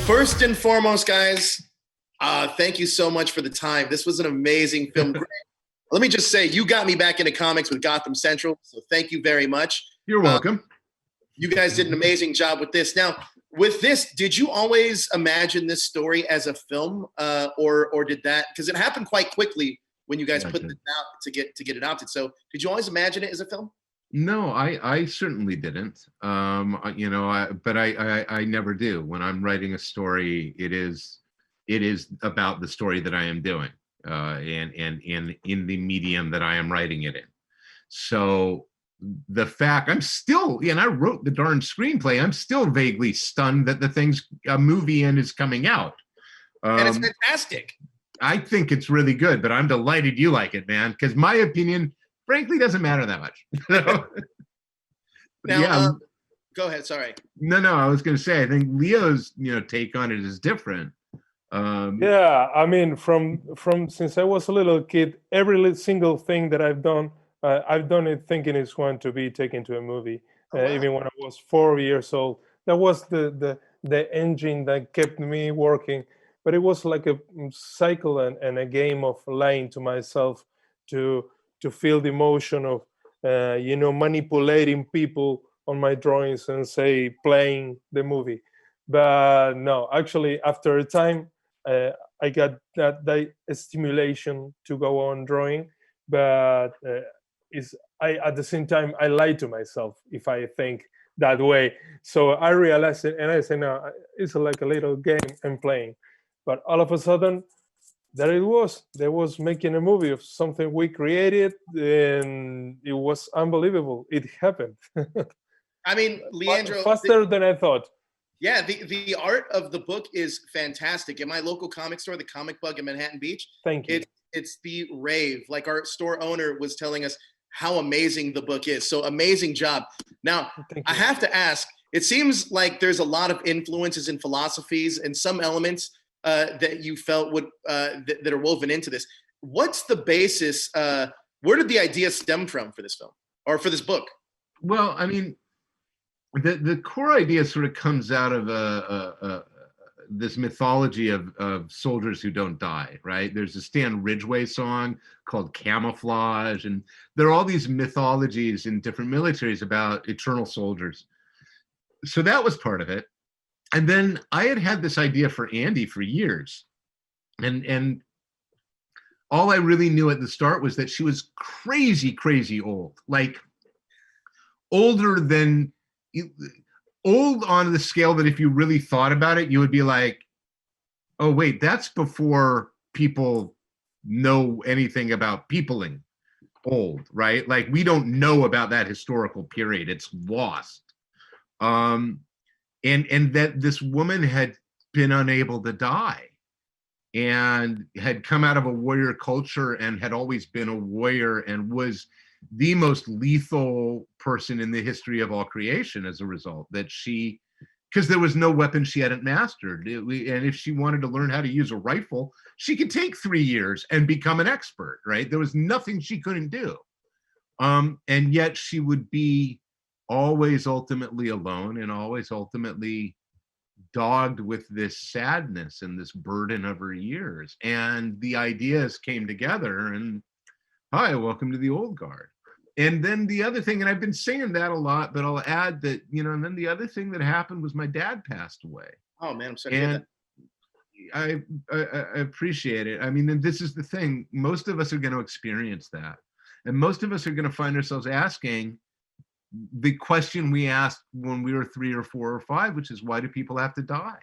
First and foremost, guys, thank you so much for the time. This was an amazing film. Let me just say, you got me back into comics with Gotham Central, so thank you very much. You're welcome. You guys did an amazing job with this. Now, with this, did you always imagine this story as a film, or did that, because it happened quite quickly when you guys put this out to get it adopted? So, did you always imagine it as a film? No, I certainly didn't. But I never do. When I'm writing a story, it is about the story that I am doing, and in the medium that I am writing it in. So the fact I'm still, and I wrote the darn screenplay, I'm still vaguely stunned that the thing's a movie and is coming out. And it's fantastic. I think it's really good, but I'm delighted you like it, man, because my opinion frankly doesn't matter that much. Now, go ahead. Sorry. No, I was going to say, I think Leo's take on it is different. Yeah, I mean, from since I was a little kid, every single thing that I've done it thinking it's going to be taken to a movie. Wow. Even when I was 4 years old, that was the engine that kept me working. But it was like a cycle and a game of lying to myself to feel the emotion of manipulating people on my drawings and say playing the movie. But no, actually, after a time, I got that stimulation to go on drawing. But at the same time, I lie to myself if I think that way. So I realized it, and I say, no, it's like a little game I'm playing. But all of a sudden, there it was. There was making a movie of something we created, and it was unbelievable. It happened. I mean, Leandro, faster than I thought. Yeah, the art of the book is fantastic. In my local comic store, the Comic Bug in Manhattan Beach, thank you. It's the rave. Like, our store owner was telling us how amazing the book is. So amazing job. Now, I have to ask, it seems like there's a lot of influences and philosophies and some elements that you felt would that are woven into this. What's the basis? Where did the idea stem from for this film or for this book? Well, I mean, the core idea sort of comes out of this mythology of soldiers who don't die, right? There's a Stan Ridgway song called Camouflage, and there are all these mythologies in different militaries about eternal soldiers. So that was part of it. And then I had this idea for Andy for years. And all I really knew at the start was that she was crazy, crazy old. Like, older than, old on the scale that if you really thought about it, you would be like, oh, wait, that's before people know anything about peopling old, right? Like, we don't know about that historical period. It's lost. And that this woman had been unable to die and had come out of a warrior culture and had always been a warrior and was the most lethal person in the history of all creation as a result. That because there was no weapon she hadn't mastered. And if she wanted to learn how to use a rifle, she could take 3 years and become an expert, right? There was nothing she couldn't do. And yet she would be always ultimately alone and always ultimately dogged with this sadness and this burden of her years. And the ideas came together and, hi, welcome to the old guard. And then the other thing, and I've been saying that a lot, but I'll add that, and then the other thing that happened was my dad passed away. Oh man, I'm sorry to hear that. I appreciate it. I mean, and this is the thing, most of us are going to experience that. And most of us are going to find ourselves asking the question we asked when we were 3 or 4 or 5, which is, why do people have to die?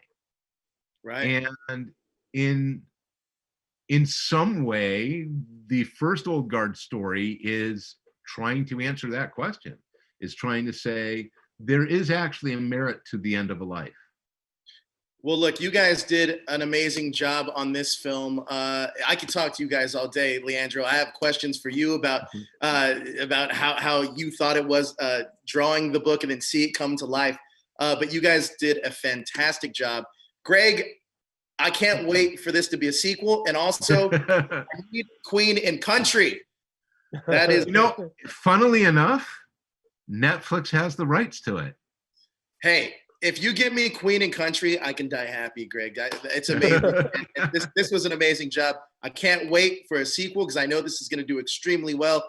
Right. And in some way, the first Old Guard story is trying to answer that question, is trying to say there is actually a merit to the end of a life. Well, look, you guys did an amazing job on this film. I could talk to you guys all day, Leandro. I have questions for you about how you thought it was drawing the book and then see it come to life. But you guys did a fantastic job. Greg, I can't wait for this to be a sequel. And also, I need Queen and Country. That is, funnily enough, Netflix has the rights to it. Hey, if you give me Queen and Country, I can die happy, Greg. It's amazing. This was an amazing job. I can't wait for a sequel because I know this is going to do extremely well.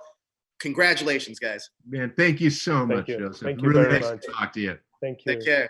Congratulations, guys. Man, thank you so much, you. Joseph. Thank you really very nice much. to talk to you. Thank you. Take care.